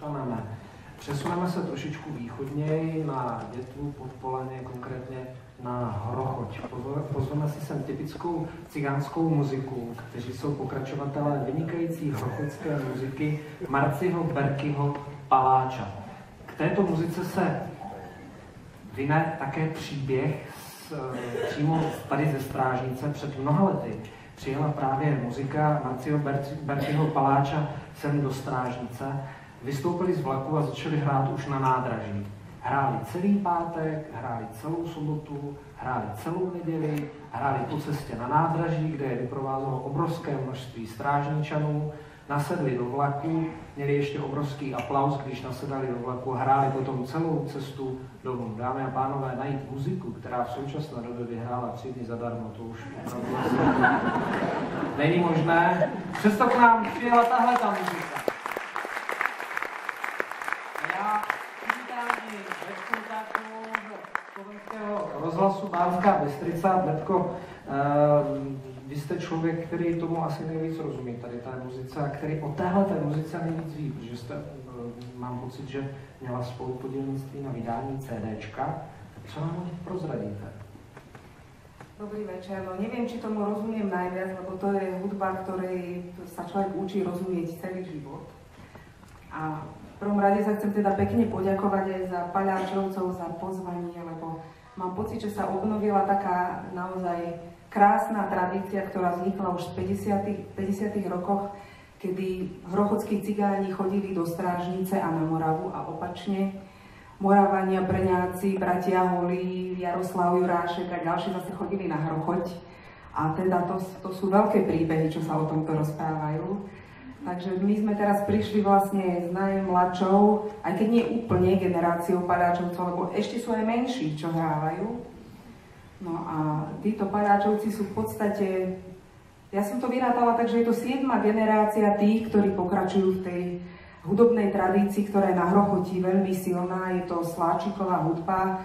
zůstaneme. Přesuneme se trošičku východněji na Dětvu, Podpolaně, konkrétně na Hrochoť. Pozveme si sem typickou cigánskou muziku, kteří jsou pokračovatelé vynikající hrochoťské muziky Marciho Berkyho Paláča. K této muzice se vyne také příběh přímo tady ze Strážnice. Před mnoha lety přijela právě muzika Marciho Berkyho Paláča sem do Strážnice. Vystoupili z vlaku a začali hrát už na nádraží. Hráli celý pátek, hráli celou sobotu, hráli celou neděli, hráli po cestě na nádraží, kde je vyprovázelo obrovské množství strážničanů, nasedli do vlaku, měli ještě obrovský aplaus, když nasedali do vlaku, hráli potom celou cestu domů. Dámy a pánové, najít muziku, která v současné době vyhrála 3 dny zadarmo, to už opravdu není možné. Přesto k nám přijela tahle ta muzika. Rozhlasu Banská Bystrica. Betko, vy jste člověk, který tomu asi nejvíc rozumí, tady té muzice, a který o téhleté muzice nejvíc ví, protože jste, mám pocit, že měla spolupodílnictví na vydání CDčka. Tak co nám o nich prozradíte? Dobrý večer, no neviem, či tomu rozumiem najviac, lebo to je hudba, ktorej sa človek učí rozumieť celý život. A v prvom rade sa chcem teda pekne poďakovať aj za Paľáčovcov, za pozvanie, lebo mám pocit, že sa obnovila taká naozaj krásna tradícia, ktorá vznikla už v 50. rokoch, kedy hrochotskí cigáni chodili do Strážnice a na Moravu a opačne. Moravania, Brňáci, bratia Holí, Jaroslav Jurášek a ďalší zase chodili na Hrochoť. A teda to sú veľké príbehy, čo sa o tomto rozprávajú. Takže my sme teraz prišli vlastne s najmladšou, aj keď nie úplne generáciou Paľáčovcov, lebo ešte sú aj menší, čo hrávajú. No a títo Paľáčovci sú v podstate, ja som to vyrátala tak, že je to 7. generácia tých, ktorí pokračujú v tej hudobnej tradícii, ktorá je na Hrochoti veľmi silná. Je to sláčiková hudba,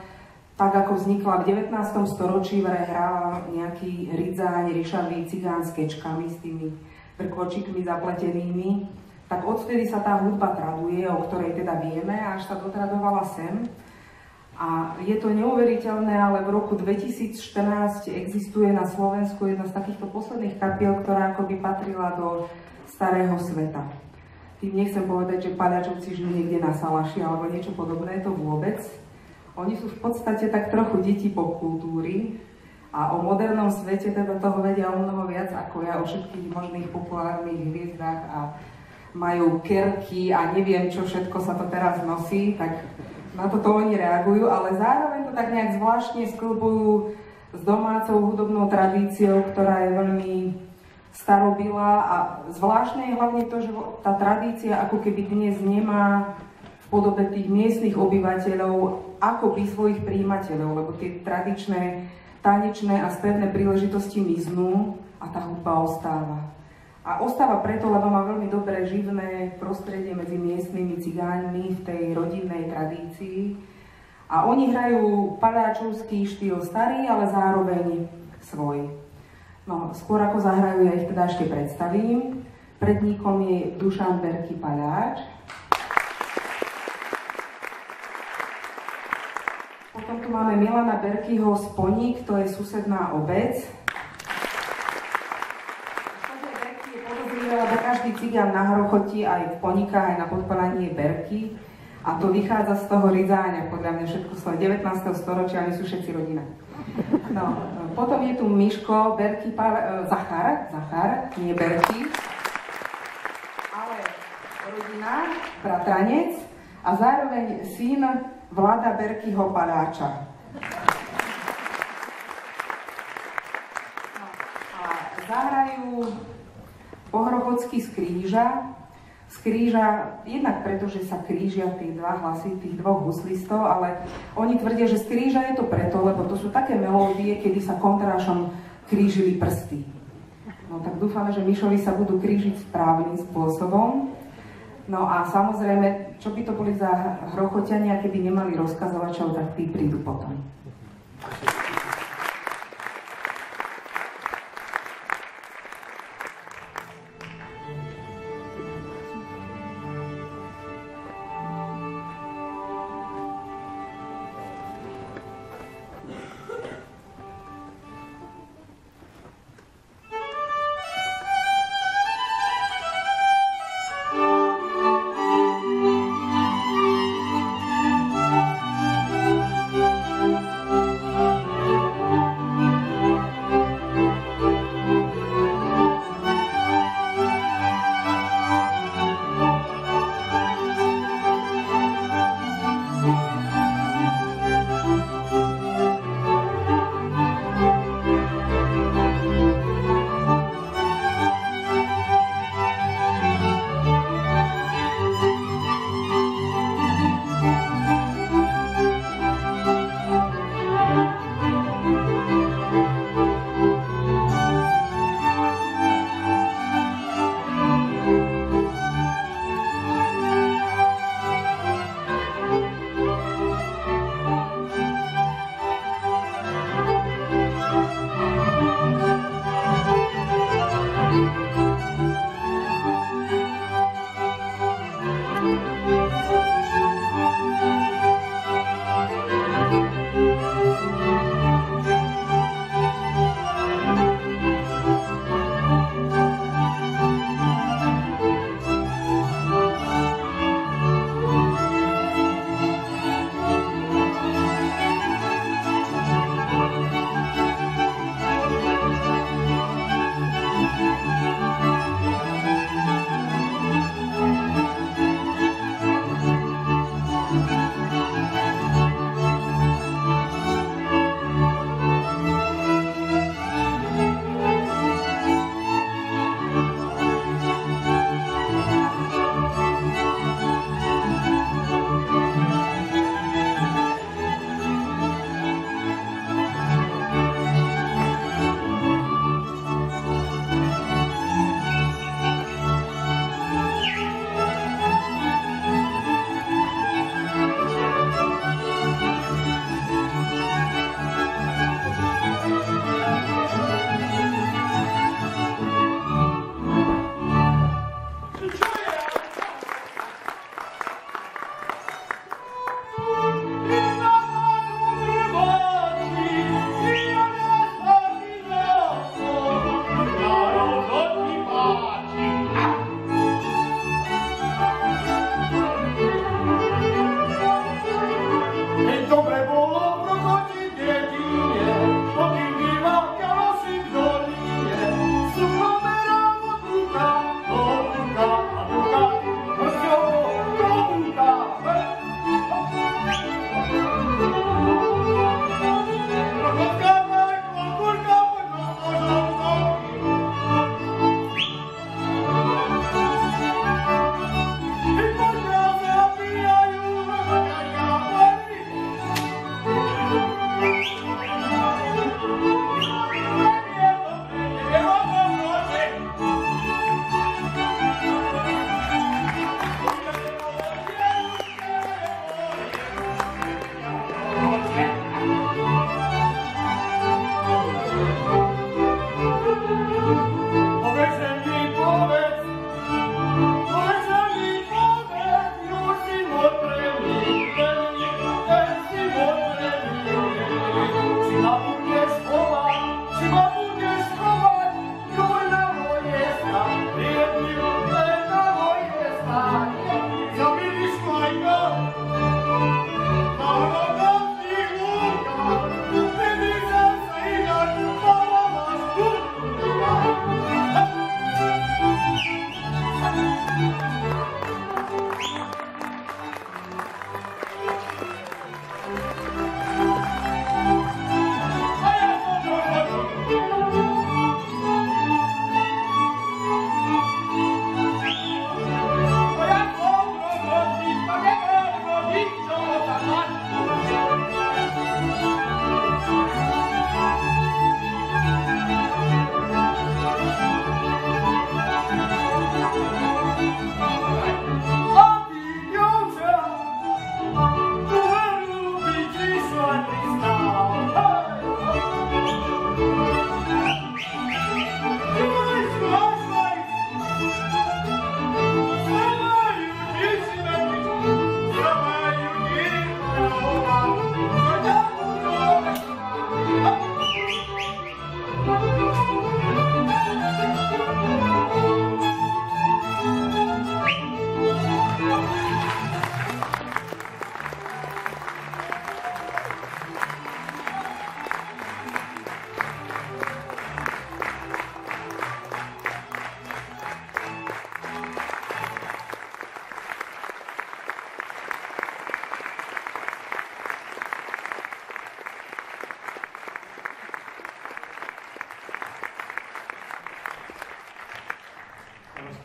tak ako vznikla v 19. storočí, vraj hráva nejaký Ridzáň, rišavý cigán s kečkami, s tými vrkvočikmi zapletenými, tak odvtedy sa tá hudba traduje, o ktorej teda vieme, až sa dotradovala sem. A je to neuveriteľné, ale v roku 2014 existuje na Slovensku jedna z takýchto posledných kapiel, ktorá akoby patrila do starého sveta. Tým nechcem povedať, že Paľačovci žijú niekde na Salaši alebo niečo podobné, to vôbec. Oni sú v podstate tak trochu deti popkultúry, a o modernom svete teda toho vedia o mnoho viac ako ja, o všetkých možných populárnych hviezdách a majú kerky a neviem, čo všetko sa to teraz nosí, tak na toto oni reagujú, ale zároveň to tak nejak zvláštne sklbujú s domácou hudobnou tradíciou, ktorá je veľmi starobilá a zvláštne je hlavne to, že tá tradícia ako keby dnes nemá v podobe tých miestnych obyvateľov akoby svojich prijímateľov, lebo tie tradičné tanečné a spevné príležitosti miznú a tá hudba ostáva. A ostáva preto, lebo má veľmi dobré živné prostredie medzi miestnymi cigáňmi v tej rodinnej tradícii. A oni hrajú paľáčovský štýl starý, ale zároveň svoj. No, skôr ako zahrajú, ja ich teda ešte predstavím. Predníkom je Dušan Berky Paľáč. Potom tu máme Milana Berkyho z Poník, to je susedná obec. Berky je podozrivé, lebo každý cigán na Hrochoti, aj v Poníkach, aj na Podpolaní je Berky. A to vychádza z toho Ridzáňa, podľa mňa všetko z 19. storočia, oni sú všetci rodina. No, potom je tu Miško Berky, Zachar, nie Berky, ale rodina, bratranec a zároveň syn Vlada Berkyho Paľáča. A zahrajú pohrochocky z kríža, jednak preto, že sa krížia tie dva hlasy tých dvoch huslistov, ale oni tvrdia, že z kríža je to preto, lebo to sú také melódie, kedy sa kontrášom krížili prsty. No tak dúfame, že Mišovi sa budú krížiť správnym spôsobom. No a samozrejme, čo by to boli za hrochoťania, keby nemali rozkazovačov, tak tí prídu potom.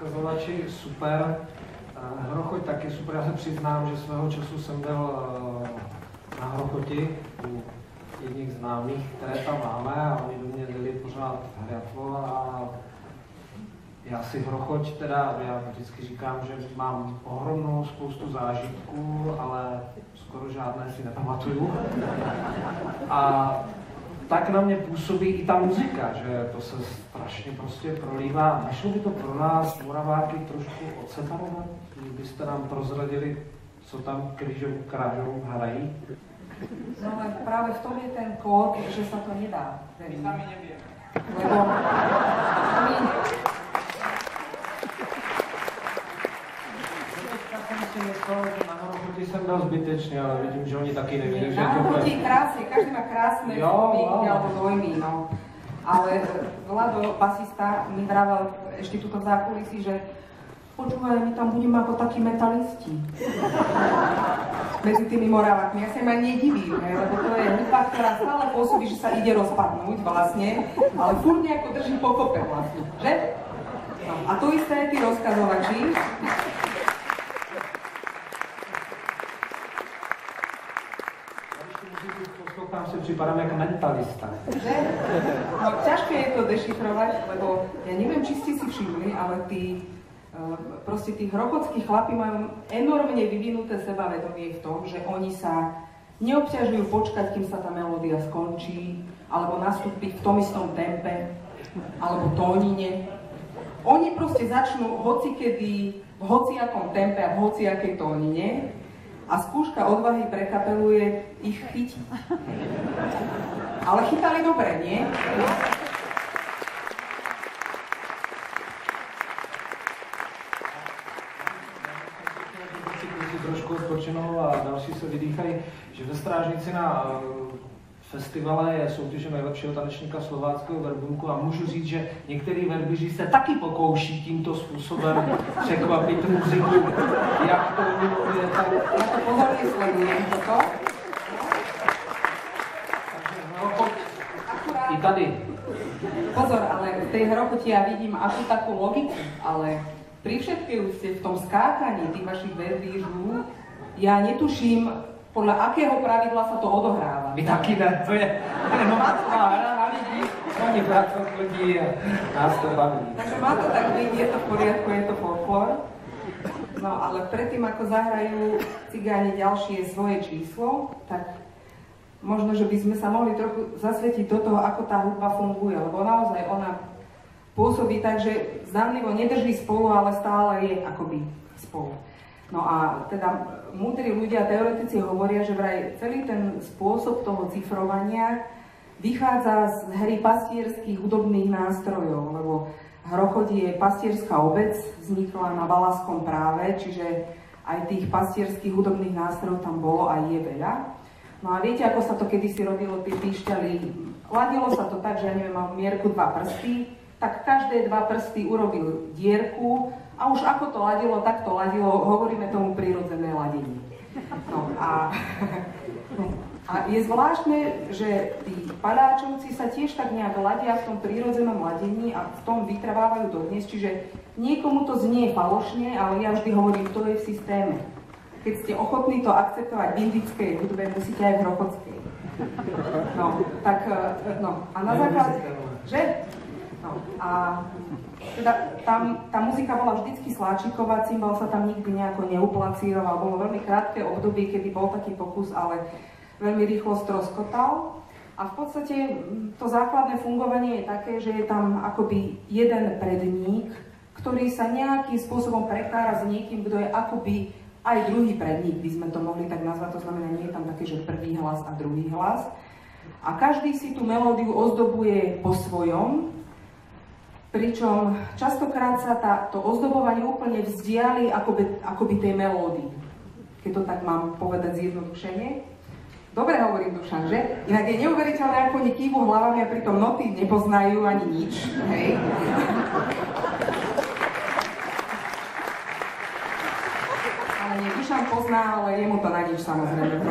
rozkazovači super, Hrochoť taky super, já se přiznám, že svého času jsem byl na Hrochoti u jedných známých, které tam máme a oni do mě dali pořád hřatvo a já si Hrochoť teda, já vždycky říkám, že mám ohromnou spoustu zážitků, ale skoro žádné si nepamatuju. A tak na mě působí i ta muzika, že to se strašně prostě prolívá. Nešlo by to pro nás, Moraváky, trošku odseparovat? Kdybyste nám prozradili, co tam krážovou hrají? No ale práve v tom je ten kód, že sa to nedá. My sami nevieme. Lebo my... Na Hrochoti jsem dal zbytečně, ale vidím, že oni taky nevědí, že Na Hrochoti je krásne, každý má krásne výkony alebo dojmy, no. Ale Vlado, basista, mi vravel ešte tuto v zákulisí, že počúvaj, my tam budeme ako takí metalisti. Medzi tými Moravakmi. Ja sa im aj nedivím, lebo to je hudba, ktorá stále pôsobí, že sa ide rozpadnúť vlastne, ale furt nejako drží pokope vlastne, že? No, a to isté aj tí rozkazovači. Poslouchám si, připadám jako mentalista. Že? No, ťažké je to dešifrovať, lebo ja neviem, či ste si všimli, ale proste tí hrochotskí chlapi majú enormne vyvinuté sebavedomie v tom, že oni sa neobťažujú počkať, kým sa tá melódia skončí, alebo nastúpiť v tom istom tempe, alebo tónine. Oni proste začnú hocikedy, v hociakom tempe a v hociakej tónine a skúška odvahy pre kapelu je ich chytiť. Ale chytali dobre, nie? Trošku odpočinou a další se vydýchají, že ve Strážnici na festivale je soutěže nejlepšího tanečníka slováckého verbunku a můžu říct, že některý verbiři se taky pokouší tímto způsobem překvapit muziku, jak to je tak. Ja to pozorne sledujem toto. Takže Hrochot i tady. Pozor, ale v tej Hrochoti ja vidím akú takú logiku, ale pri všetkej úcte v tom skákaní tých vašich verbížů ja netuším, podľa akého pravidla sa to odohráva. My taky ne, to je jenom taková hra, oni práve chodí a nás to baví. Takže má to tak byť, je to v poriadku, je to folklór. No ale predtým, ako zahrajú cigáni ďalšie svoje číslo, tak možno, že by sme sa mohli trochu zasvetiť do toho, ako tá hudba funguje, lebo naozaj ona pôsobí tak, že zdánlivo nedrží spolu, ale stále je akoby spolu. No a teda múdri ľudia, teoretici hovoria, že vraj celý ten spôsob toho cifrovania vychádza z hry pastierských hudobných nástrojov, lebo Hrochot je pastierská obec, vznikla na Valaskom práve, čiže aj tých pastierských hudobných nástrojov tam bolo a je veľa. No a viete, ako sa to kedysi robilo, tie píšťaly? Ladilo sa to tak, že ja neviem, mal mierku 2 prsty, tak každé 2 prsty urobil dierku a už ako to ladilo, tak to ladilo, hovoríme tomu prirodzené ladenie. No a je zvláštne, že tí padáčovci sa tiež tak nejak ladia v tom prírodzenom ladení a v tom vytrvávajú dodnes, čiže niekomu to znie falošne, ale ja vždy hovorím, to je v systéme. Keď ste ochotní to akceptovať v indickej hudbe, musíte aj v hrochotskej. No, tak, no, a na základe, že? No, a teda tá muzika bola vždycky sláčiková, cymbal sa tam nikdy nejako neuplacíroval, bolo veľmi krátke obdobie, kedy bol taký pokus, ale veľmi rýchlo stroskotal. A v podstate to základné fungovanie je také, že je tam akoby jeden predník, ktorý sa nejakým spôsobom prekára s niekým, kto je akoby aj druhý predník, by sme to mohli tak nazvať, to znamená, nie je tam také, že prvý hlas a druhý hlas. A každý si tú melódiu ozdobuje po svojom, pričom častokrát sa to ozdobovanie úplne vzdiali akoby tej melódii, keď to tak mám povedať zjednodušene. Dobre hovorím, Dušan, že? Inak je neuveriteľné, ako oni kývu hlavami a pritom noty nepoznajú ani nič, hej? Ale nie, Dušan pozná, ale jemu to na nič samozrejme.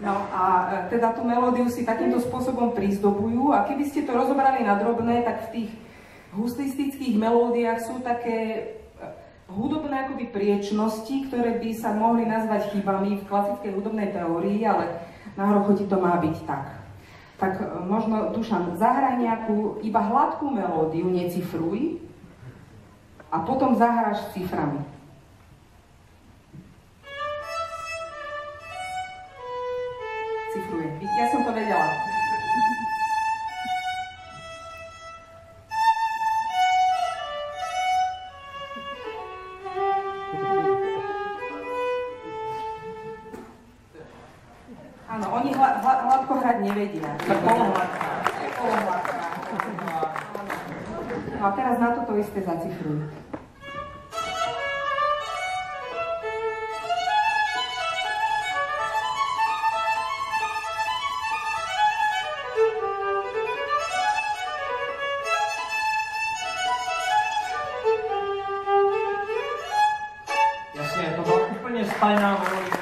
No a teda tú melódiu si takýmto spôsobom prizdobujú a keby ste to rozobrali na drobné, tak v tých hustistických melódiách sú také hudobné akoby priečnosti, ktoré by sa mohli nazvať chybami v klasickej hudobnej teórii, ale na Hrochoti to má byť tak. Tak možno, Dušan, zahraj nejakú iba hladkú melódiu, necifruj, a potom zahráš s ciframi. Áno, oni hladko hrať nevedia. Polohladká. No a teraz na toto isté zacifruj. Jasně, to byla úplně stajná melodie.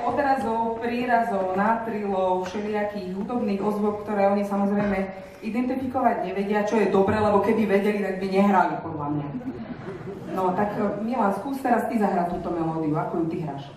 Odrazov, prírazov, nátrilov, všelijakých hudobných ozvob, ktoré oni samozrejme identifikovať nevedia, čo je dobre, lebo keby vedeli, tak by nehrali, podľa mňa. No tak Milan, skús teraz ty zahrať túto melódiu, ako ju ty hráš.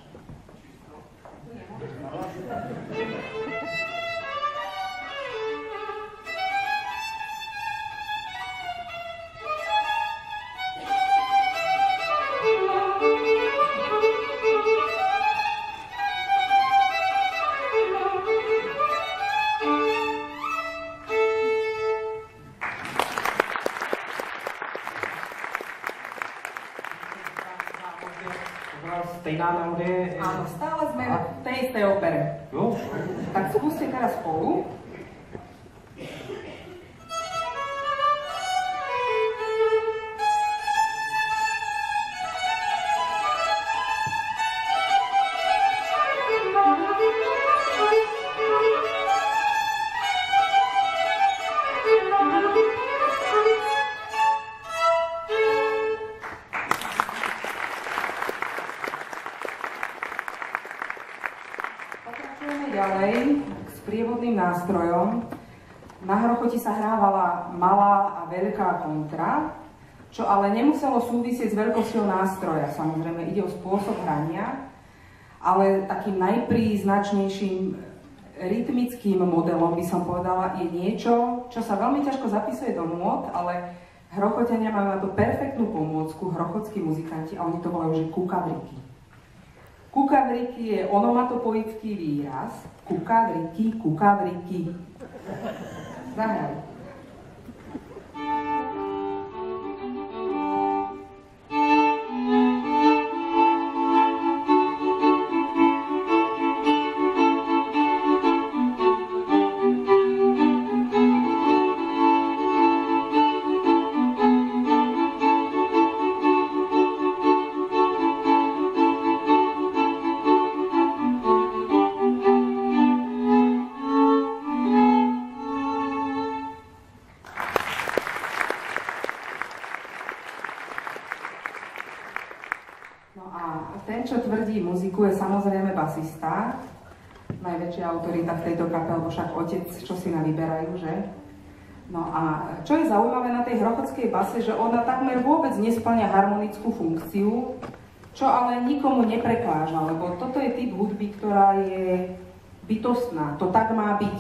Stejná melodie? Áno, stále sme v tej istej opere. Jo. Tak skúste teraz spolu. Ďalej s prievodným nástrojom. Na hrochoti sa hrávala malá a veľká kontra, čo ale nemuselo súvisieť s veľkosťou nástroja. Samozrejme ide o spôsob hrania, ale takým najpríznačnejším rytmickým modelom by som povedala je niečo, čo sa veľmi ťažko zapisuje do nôt, ale hrochotania majú na to perfektnú pomôcku, hrochotskí muzikanti, a oni to volajú, že kukavriky. Kukavriky je onomatopoický výraz. Kukavriky, kukavriky. Zahraj. Ten, čo tvrdí muziku, je samozrejme basista. Najväčšia autorita v tejto kapele, lebo však otec, čo si na vyberajú, že? No a čo je zaujímavé na tej hrochotskej base, že ona takmer vôbec nespĺňa harmonickú funkciu, čo ale nikomu neprekáža, lebo toto je typ hudby, ktorá je bytostná. To tak má byť.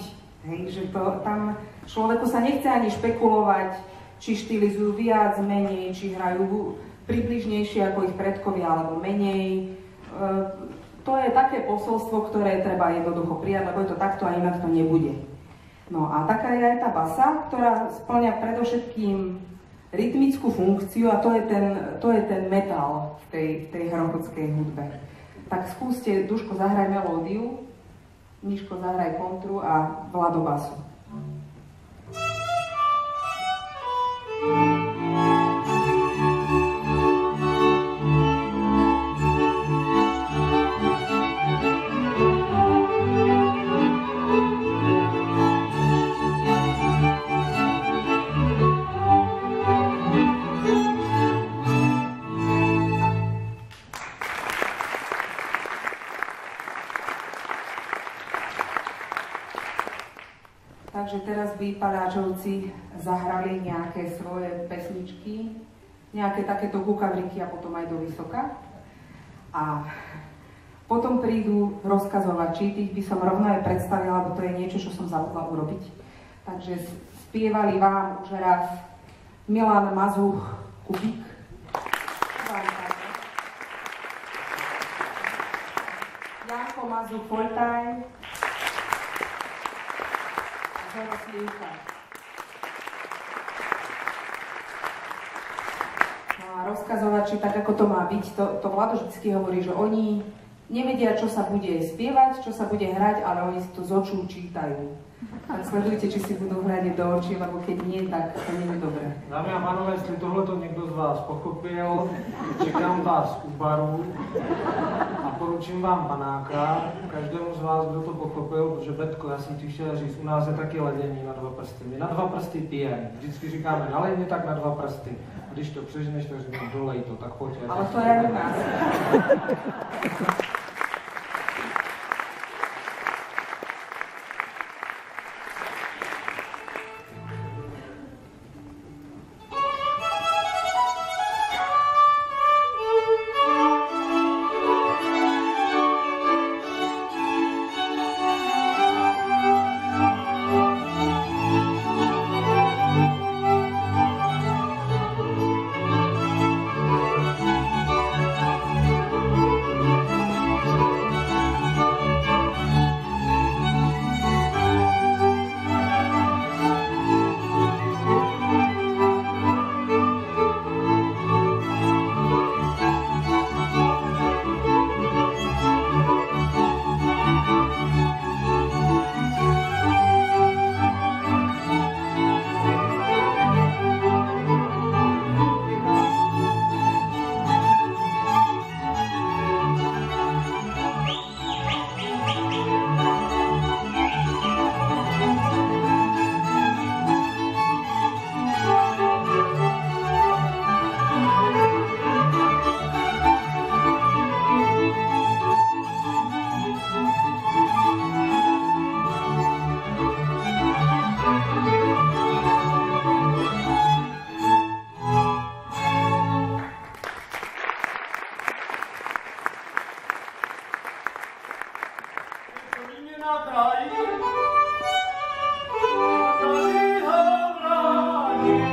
Hej? Že to, tam človeku sa nechce ani špekulovať, či štilizujú viac, menej, či hrajú približnejšie ako ich predkovia, alebo menej. To je také posolstvo, ktoré treba jednoducho prijať, lebo je to takto a inak to nebude. No a taká je aj tá basa, ktorá spĺňa predovšetkým rytmickú funkciu a to je ten metal v tej hrochotskej hudbe. Tak skúste, Duško, zahraj melódiu, Miško, zahraj kontru a Vlado basu. Takže teraz by padáčovci zahrali nejaké svoje pesničky, nejaké takéto kukavriky a potom aj do vysoka. A potom prídu rozkazovači, tých by som rovno aj predstavila, lebo to je niečo, čo som zabudla urobiť. Takže spievali vám už raz Milan Mazuch, Kubík. Janko Mazuch, Foltaj. No a rozkazovať, či tak, ako to má byť. To Vlado vždy hovorí, že oni nevedia, čo sa bude spievať, čo sa bude hrať, ale oni si to z očú čítajú. Tak sledujte, či si budú hľadiť do očí, lebo keď nie, tak to nie je dobré. Dámy a pánové, jestli tohleto někdo z vás pochopil, čekám vás u baru a poručím vám panáka, každému z vás, kdo to pochopil, protože Betko, já jsem ti chtěl říct, u nás je taky ledění na 2 prsty. My na 2 prsty pijeme. Vždycky říkáme, nalej mi tak na 2 prsty. A když to přežneš, tak říkám, dolej to, tak pojď. Ale to je u nás. Tady ho brání.